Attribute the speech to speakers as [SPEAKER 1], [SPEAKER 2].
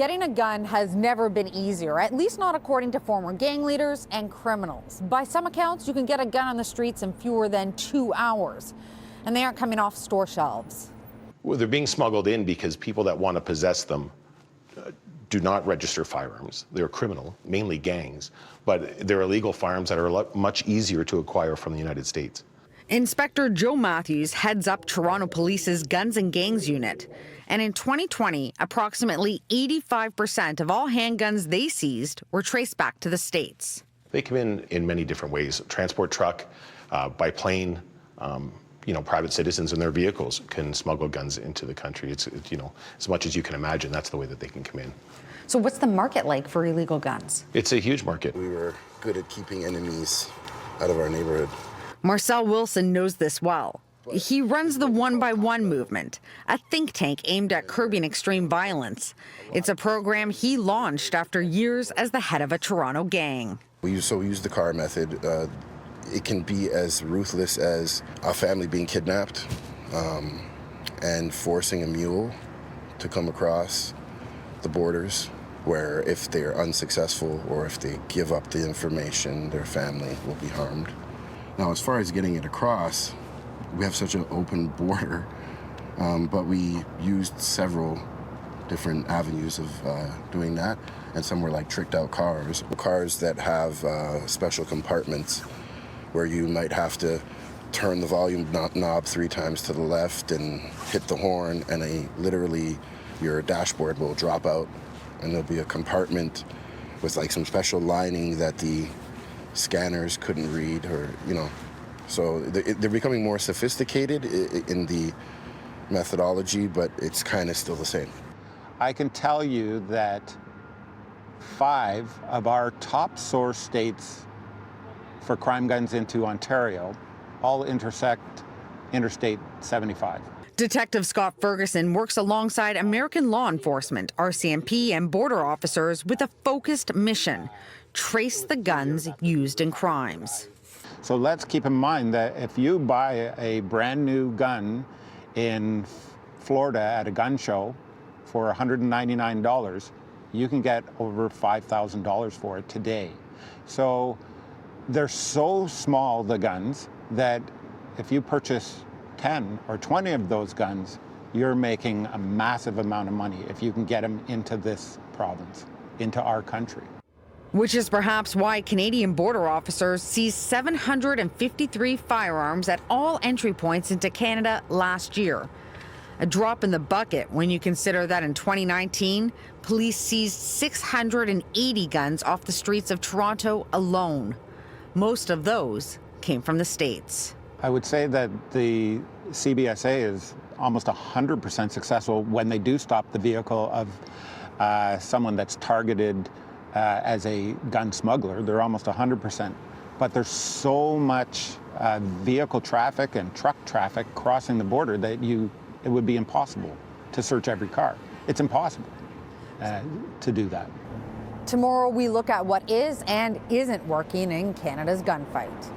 [SPEAKER 1] Getting a gun has never been easier, at least not according to former gang leaders and criminals. By some accounts, you can get a gun on the streets in fewer than 2 hours, and they aren't coming off store shelves.
[SPEAKER 2] Well, they're being smuggled in because people that want to possess them do not register firearms. They're criminal, mainly gangs, but they're illegal firearms that are much easier to acquire from the United States.
[SPEAKER 1] Inspector Joe Matthews heads up Toronto Police's Guns and Gangs unit. And in 2020, approximately 85% of all handguns they seized were traced back to the States.
[SPEAKER 2] They come in many different ways. Transport truck, by plane, private citizens in their vehicles can smuggle guns into the country. It's as much as you can imagine, that's the way that they can come in.
[SPEAKER 1] So what's the market like for illegal guns?
[SPEAKER 2] It's a huge market.
[SPEAKER 3] We were good at keeping enemies out of our neighborhood.
[SPEAKER 1] Marcel Wilson knows this well. He runs the One by One movement, a think tank aimed at curbing extreme violence. It's a program he launched after years as the head of a Toronto gang.
[SPEAKER 3] We use the car method. It can be as ruthless as a family being kidnapped and forcing a mule to come across the borders, where if they're unsuccessful or if they give up the information, their family will be harmed. Now, as far as getting it across, we have such an open border, but we used several different avenues of doing that, and some were like tricked out cars that have special compartments where you might have to turn the volume knob 3 times to the left and hit the horn, and literally your dashboard will drop out, and there'll be a compartment with like some special lining that the scanners couldn't read, so they're becoming more sophisticated in the methodology, but it's kind of still the same.
[SPEAKER 4] I can tell you that 5 of our top source states for crime guns into Ontario all intersect Interstate 75.
[SPEAKER 1] Detective Scott Ferguson works alongside American law enforcement, RCMP, and border officers with a focused mission: trace the guns used in crimes.
[SPEAKER 4] So let's keep in mind that if you buy a brand new gun in Florida at a gun show for $199, you can get over $5,000 for it today. So they're so small, the guns, that if you purchase 10 or 20 of those guns, you're making a massive amount of money if you can get them into this province, into our country.
[SPEAKER 1] Which is perhaps why Canadian border officers seized 753 firearms at all entry points into Canada last year. A drop in the bucket when you consider that in 2019, police seized 680 guns off the streets of Toronto alone. Most of those came from the States.
[SPEAKER 4] I would say that the CBSA is almost 100% successful when they do stop the vehicle of someone that's targeted as a gun smuggler. They're almost 100%. But there's so much vehicle traffic and truck traffic crossing the border that it would be impossible to search every car. It's impossible to do that.
[SPEAKER 1] Tomorrow we look at what is and isn't working in Canada's gunfight.